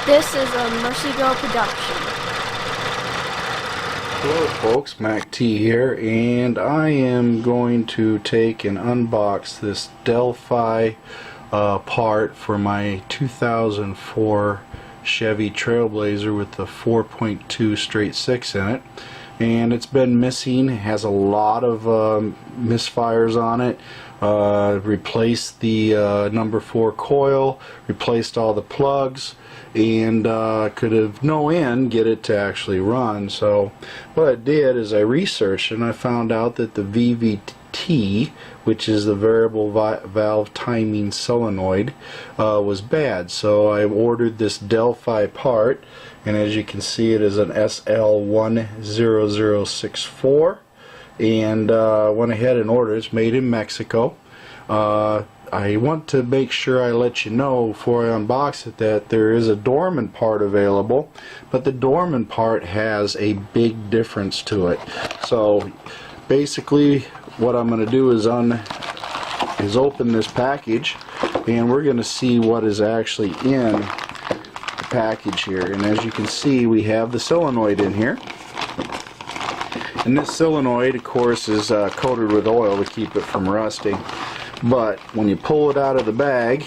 This is a Mercy Go production. Hello folks, Mac T here, and I am going to take and unbox this Delphi part for my 2004 Chevy Trail Blazer with the 4.2 straight 6 in it. And it's been missing. It has a lot of misfires on it. Replaced the number 4 coil, replaced all the plugs, and could have no end get it to actually run. So what I did is I researched and I found out that the VVT, which is the variable valve timing solenoid, was bad. So I ordered this Delphi part, and as you can see it is an SL10064, and went ahead and ordered it. It's made in Mexico. I want to make sure I let you know before I unbox it that there is a Dorman part available, but the Dorman part has a big difference to it. So basically what I'm going to do is open this package, and we're going to see what is actually in the package here. And as you can see, we have the solenoid in here, and this solenoid of course is coated with oil to keep it from rusting. But when you pull it out of the bag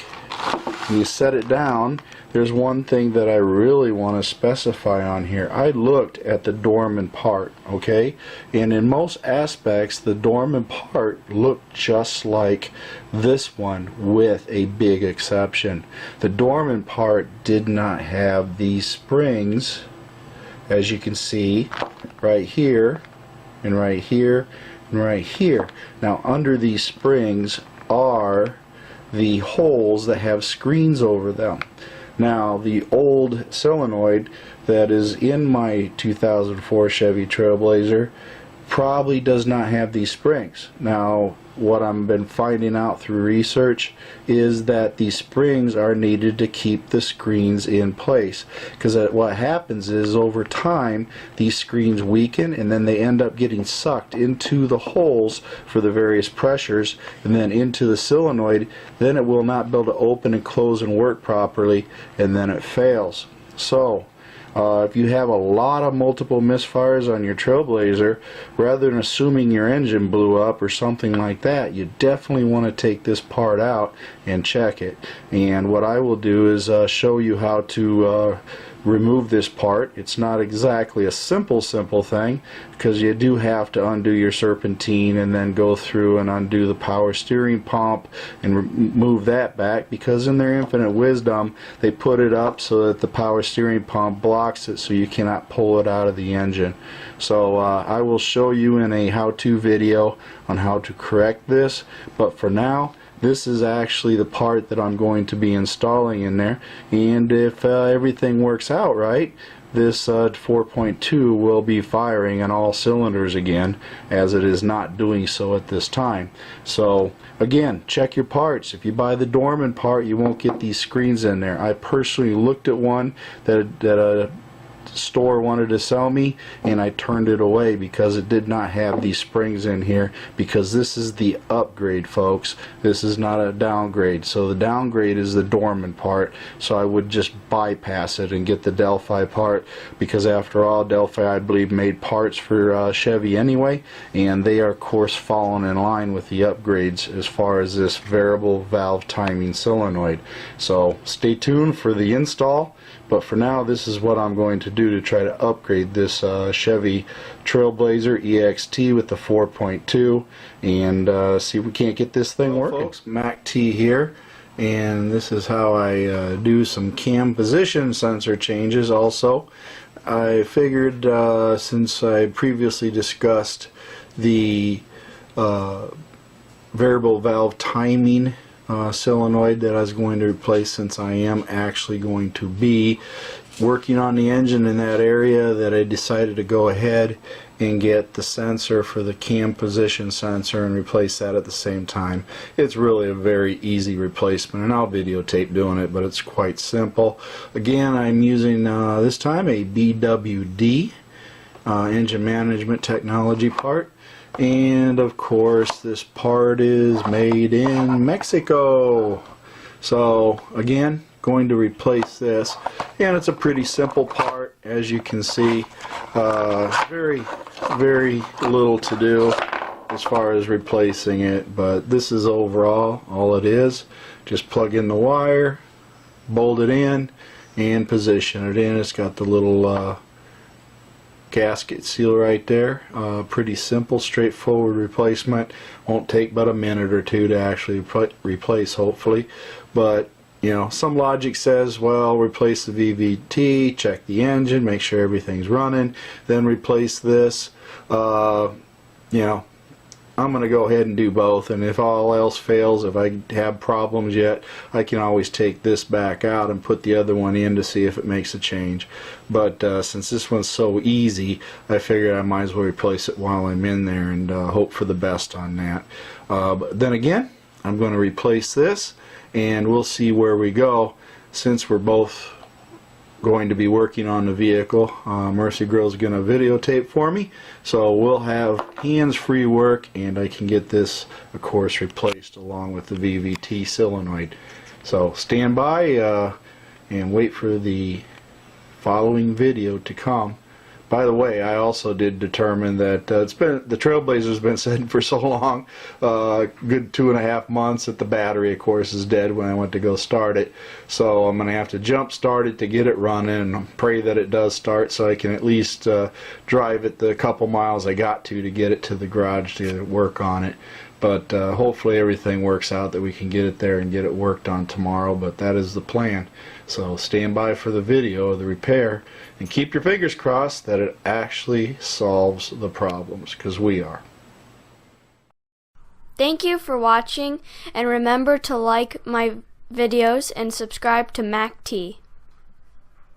and you set it down, there's one thing that I really want to specify on here. I looked at the Dorman part, okay? And in most aspects, the Dorman part looked just like this one, with a big exception. The Dorman part did not have these springs, as you can see, right here, and right here, and right here. Now, under these springs are the holes that have screens over them. Now, the old solenoid that is in my 2004 Chevy Trail Blazer probably does not have these springs. Now, what I've been finding out through research is that these springs are needed to keep the screens in place, because what happens is over time these screens weaken and then they end up getting sucked into the holes for the various pressures and then into the solenoid. Then it will not be able to open and close and work properly, and then it fails. So if you have a lot of multiple misfires on your Trail Blazer, rather than assuming your engine blew up or something like that, you definitely want to take this part out and check it. And what I will do is show you how to remove this part. It's not exactly a simple thing, because you do have to undo your serpentine and then go through and undo the power steering pump and remove that back, because in their infinite wisdom they put it up so that the power steering pump blocks it so you cannot pull it out of the engine. So I will show you in a how-to video on how to correct this, but for now this is actually the part that I'm going to be installing in there, and if everything works out right, this 4.2 will be firing on all cylinders again, as it is not doing so at this time. So again, check your parts. If you buy the Dorman part, you won't get these screens in there. I personally looked at one that a store wanted to sell me, and I turned it away because it did not have these springs in here, because this is the upgrade, folks. This is not a downgrade. So the downgrade is the Dorman part, so I would just bypass it and get the Delphi part, because after all, Delphi, I believe, made parts for Chevy anyway, and they are of course falling in line with the upgrades as far as this variable valve timing solenoid. So stay tuned for the install, but for now this is what I'm going to do to try to upgrade this Chevy Trail Blazer EXT with the 4.2 and see if we can't get this thing working. Folks, Mac T here, and this is how I do some cam position sensor changes. Also, I figured since I previously discussed the variable valve timing solenoid that I was going to replace, since I am actually going to be working on the engine in that area, that I decided to go ahead and get the sensor for the cam position sensor and replace that at the same time. It's really a very easy replacement, and I'll videotape doing it, but it's quite simple. Again, I'm using this time a BWD engine management technology part. And of course this part is made in Mexico. So again, going to replace this, and it's a pretty simple part, as you can see. Very little to do as far as replacing it, but this is overall all it is. Just plug in the wire, bolt it in, and position it in. It's got the little gasket seal right there. Pretty simple, straightforward replacement. Won't take but a minute or two to actually replace, hopefully. But you know, some logic says, well, replace the VVT, check the engine, make sure everything's running, then replace this. You know, I'm going to go ahead and do both, and if all else fails, if I have problems yet, I can always take this back out and put the other one in to see if it makes a change. But since this one's so easy, I figured I might as well replace it while I'm in there and hope for the best on that. But then again, I'm going to replace this, and we'll see where we go. Since we're both going to be working on the vehicle, Mercy Girl's going to videotape for me, so we'll have hands-free work, and I can get this, of course, replaced along with the VVT solenoid. So stand by and wait for the following video to come. By the way, I also did determine that the Trail Blazer's been sitting for so long, good 2.5 months, that the battery, of course, is dead when I went to go start it. So I'm going to have to jump start it to get it running, and pray that it does start so I can at least drive it the couple miles I got to get it to the garage to work on it. But hopefully everything works out that we can get it there and get it worked on tomorrow, but that is the plan. So stand by for the video of the repair, and keep your fingers crossed that it actually solves the problems, because we are. Thank you for watching, and remember to like my videos and subscribe to Mac T.